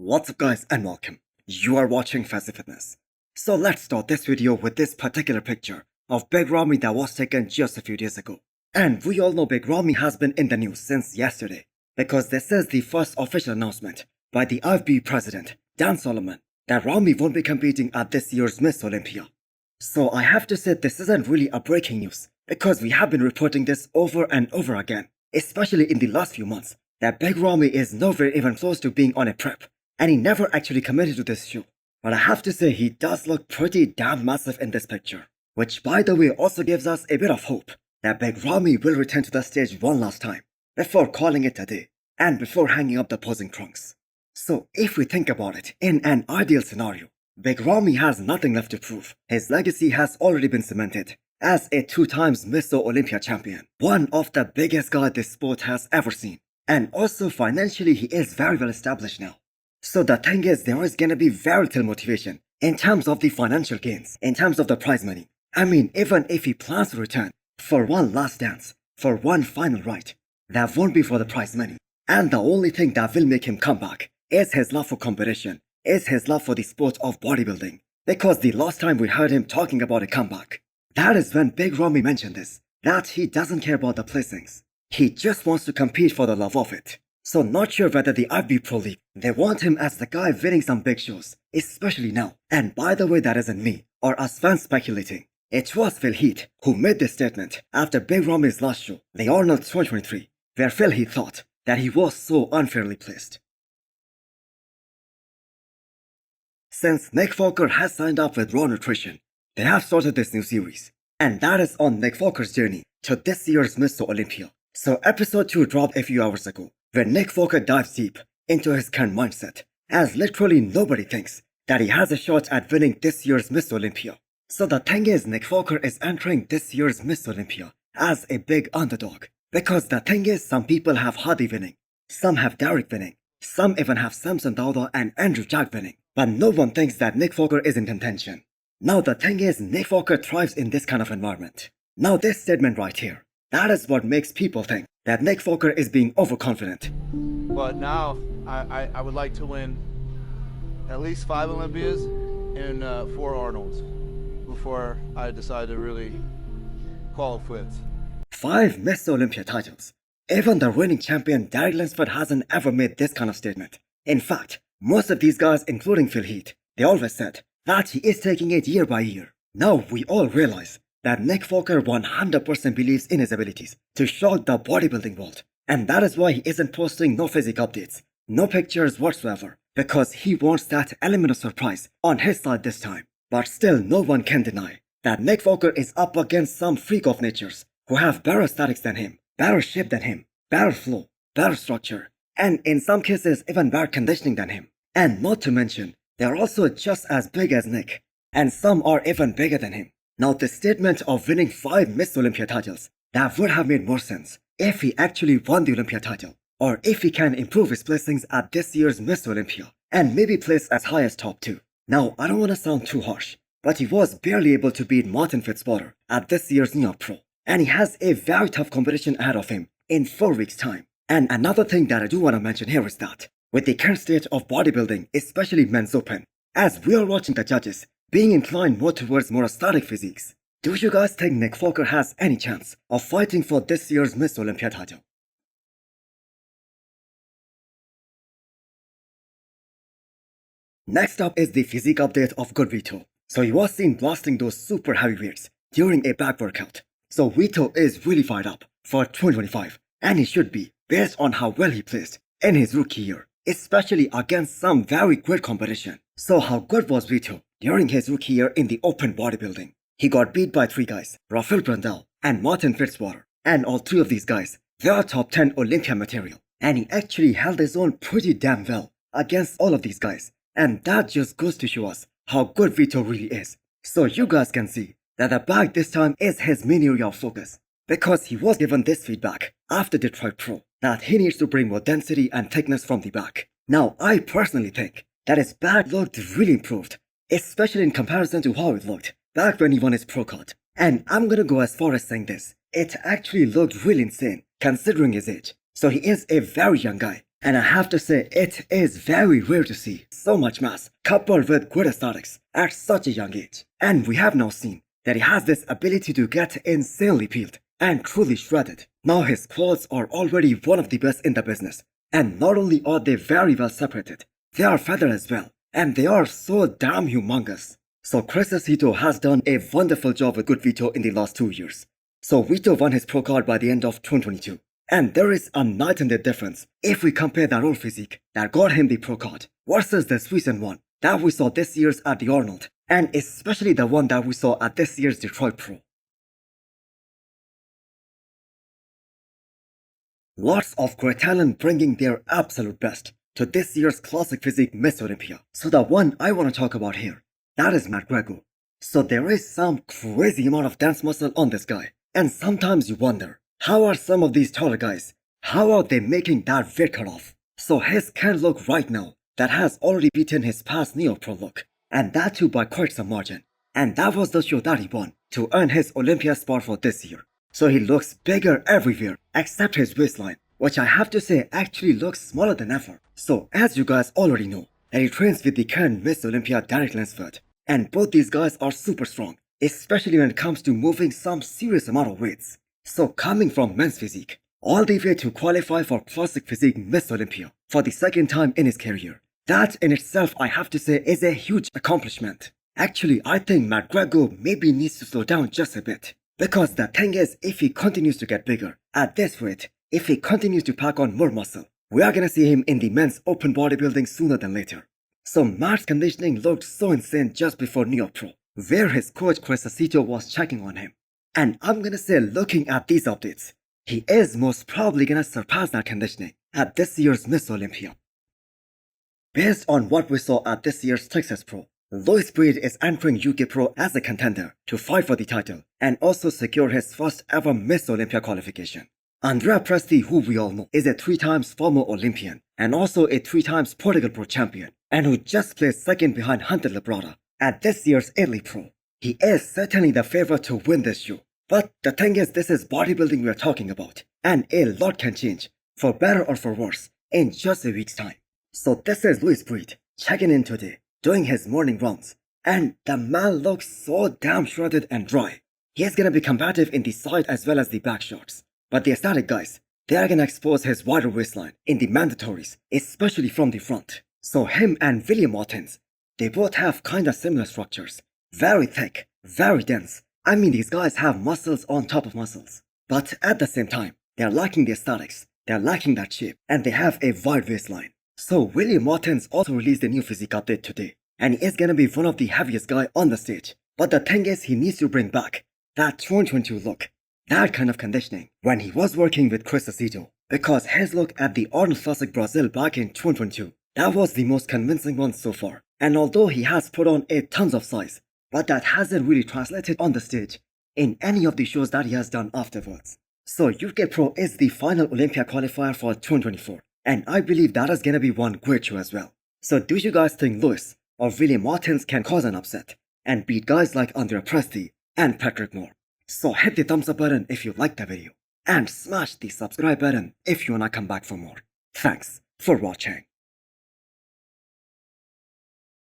What's up guys and welcome. You are watching Fazi Fitness. So let's start this video with this particular picture of Big Ramy that was taken just a few days ago. And we all know Big Ramy has been in the news since yesterday because this is the first official announcement by the IFB president, Dan Solomon, that Ramy won't be competing at this year's Miss Olympia. So I have to say this isn't really a breaking news because we have been reporting this over and over again, especially in the last few months, that Big Ramy is nowhere even close to being on a prep. And he never actually committed to this show. But I have to say he does look pretty damn massive in this picture. Which by the way also gives us a bit of hope that Big Ramy will return to the stage one last time before calling it a day and before hanging up the posing trunks. So if we think about it, in an ideal scenario, Big Ramy has nothing left to prove. His legacy has already been cemented as a 2-time Miss Olympia champion. One of the biggest guys this sport has ever seen. And also financially he is very well established now. So the thing is, there is gonna be very little motivation in terms of the financial gains, in terms of the prize money. I mean, even if he plans to return for one last dance, for one final ride, that won't be for the prize money. And the only thing that will make him come back is his love for competition, is his love for the sport of bodybuilding. Because the last time we heard him talking about a comeback, that is when Big Ramy mentioned this, that he doesn't care about the placings. He just wants to compete for the love of it. So not sure whether the IFB Pro League, they want him as the guy winning some big shows, especially now. And by the way, that isn't me or us fans speculating. It was Phil Heath who made this statement after Big Ramy's last show, the Arnold 2023, where Phil Heath thought that he was so unfairly placed. Since Nick Walker has signed up with Raw Nutrition, they have started this new series. And that is on Nick Walker's journey to this year's Miss Olympia. So episode 2 dropped a few hours ago, where Nick Walker dives deep into his current mindset, as literally nobody thinks that he has a shot at winning this year's Miss Olympia. So the thing is, Nick Walker is entering this year's Miss Olympia as a big underdog. Because the thing is, some people have Hadi winning, some have Derek winning, some even have Samson Dauda and Andrew Jack winning. But no one thinks that Nick Walker is in contention. Now the thing is, Nick Walker thrives in this kind of environment. Now this statement right here, that is what makes people think that Nick Walker is being overconfident. But now, I would like to win at least 5 Olympias and 4 Arnolds before I decide to really call it quits. 5 Miss Olympia titles. Even the reigning champion Derek Lansford hasn't ever made this kind of statement. In fact, most of these guys, including Phil Heath, they always said that he is taking it year by year. Now we all realize that Nick Walker 100% believes in his abilities to shock the bodybuilding world. And that is why he isn't posting no physique updates, no pictures whatsoever, because he wants that element of surprise on his side this time. But still, no one can deny that Nick Walker is up against some freak of natures who have better aesthetics than him, better shape than him, better flow, better structure, and in some cases even better conditioning than him. And not to mention, they are also just as big as Nick, and some are even bigger than him. Now the statement of winning 5 Miss Olympia titles, that would have made more sense if he actually won the Olympia title, or if he can improve his placings at this year's Miss Olympia, and maybe place as high as top 2. Now I don't want to sound too harsh, but he was barely able to beat Martin Fitzwater at this year's New York Pro, and he has a very tough competition ahead of him in 4 weeks time. And another thing that I do want to mention here is that, with the current state of bodybuilding, especially men's open, as we are watching the judges being inclined more towards more aesthetic physiques, do you guys think Nick Walker has any chance of fighting for this year's Miss Olympia title? Next up is the physique update of good Vito. So he was seen blasting those super heavy weights during a back workout. So Vito is really fired up for 2025, and he should be, based on how well he placed in his rookie year, especially against some very great competition. So how good was Vito during his rookie year in the open bodybuilding? He got beat by 3 guys, Rafael Brundle and Martin Fitzwater, and all 3 of these guys, they are top 10 Olympia material, and he actually held his own pretty damn well against all of these guys, and that just goes to show us how good Vito really is. So you guys can see that the back this time is his main area of focus, because he was given this feedback after Detroit Pro that he needs to bring more density and thickness from the back. Now I personally think that his back looked really improved, especially in comparison to how it looked back when he won his pro card. And I'm gonna go as far as saying this, it actually looked really insane considering his age. So he is a very young guy And I have to say, it is very rare to see so much mass coupled with good aesthetics at such a young age. And we have now seen that he has this ability to get insanely peeled and truly shredded. Now his quads are already one of the best in the business. And not only are they very well separated, they are feathered as well. And they are so damn humongous. So Chris Vito has done a wonderful job with good Vito in the last 2 years. So Vito won his pro card by the end of 2022. And there is a night and day difference if we compare that old physique that got him the pro card versus this recent one that we saw this year's at the Arnold, and especially the one that we saw at this year's Detroit Pro. Lots of great talent bringing their absolute best to this year's classic physique Miss Olympia. So the one I want to talk about here, that is Matt Greggo. So there is some crazy amount of dance muscle on this guy, and sometimes you wonder, how are some of these taller guys, how are they making that weight cutoff? So his current look right now, that has already beaten his past Neo Pro look, and that too by quite some margin. And that was the show that he won to earn his Olympia spot for this year. So he looks bigger everywhere except his waistline, which I have to say actually looks smaller than ever. So as you guys already know, that he trains with the current Miss Olympia Derek Lansford, and both these guys are super strong, especially when it comes to moving some serious amount of weights. So coming from men's physique, all the way to qualify for classic physique Miss Olympia for the second time in his career, that in itself I have to say is a huge accomplishment. Actually, I think Matt Greggo maybe needs to slow down just a bit. Because the thing is, if he continues to get bigger at this rate, if he continues to pack on more muscle, we are gonna see him in the men's open bodybuilding sooner than later. So Matt's conditioning looked so insane just before New York Pro, where his coach Chris Vito was checking on him. And I'm gonna say, looking at these updates, he is most probably gonna surpass that conditioning at this year's Miss Olympia. Based on what we saw at this year's Texas Pro, Lis Breed is entering UK Pro as a contender to fight for the title and also secure his first ever Miss Olympia qualification. Andrea Presti, who we all know, is a 3 times former Olympian and also a 3 times Portugal Pro champion, and who just placed second behind Hunter Labrada at this year's Italy Pro. He is certainly the favorite to win this show. But the thing is, this is bodybuilding we are talking about, and a lot can change, for better or for worse, in just a week's time. So this is Lis Breed, checking in today, doing his morning rounds, and the man looks so damn shredded and dry. He is gonna be combative in the side as well as the back shots. But the aesthetic guys, they are gonna expose his wider waistline in the mandatories, especially from the front. So him and William Watkins, they both have kinda similar structures. Very thick, very dense. I mean, these guys have muscles on top of muscles. But at the same time, they're lacking the aesthetics, they're lacking that shape, and they have a wide waistline. So William Watkins also released a new physique update today, and he is gonna be one of the heaviest guy on the stage. But the thing is, he needs to bring back that 2022 look, that kind of conditioning when he was working with Chris Vito, because his look at the Arnold Classic Brazil back in 2022, that was the most convincing one so far. And although he has put on a tons of size, but that hasn't really translated on the stage in any of the shows that he has done afterwards. So UK Pro is the final Olympia qualifier for 2024, and I believe that is gonna be one great show as well. So do you guys think Lis or William Watkins can cause an upset and beat guys like Andrea Presti and Patrick Moore? So hit the thumbs up button if you liked the video, and smash the subscribe button if you wanna come back for more. Thanks for watching.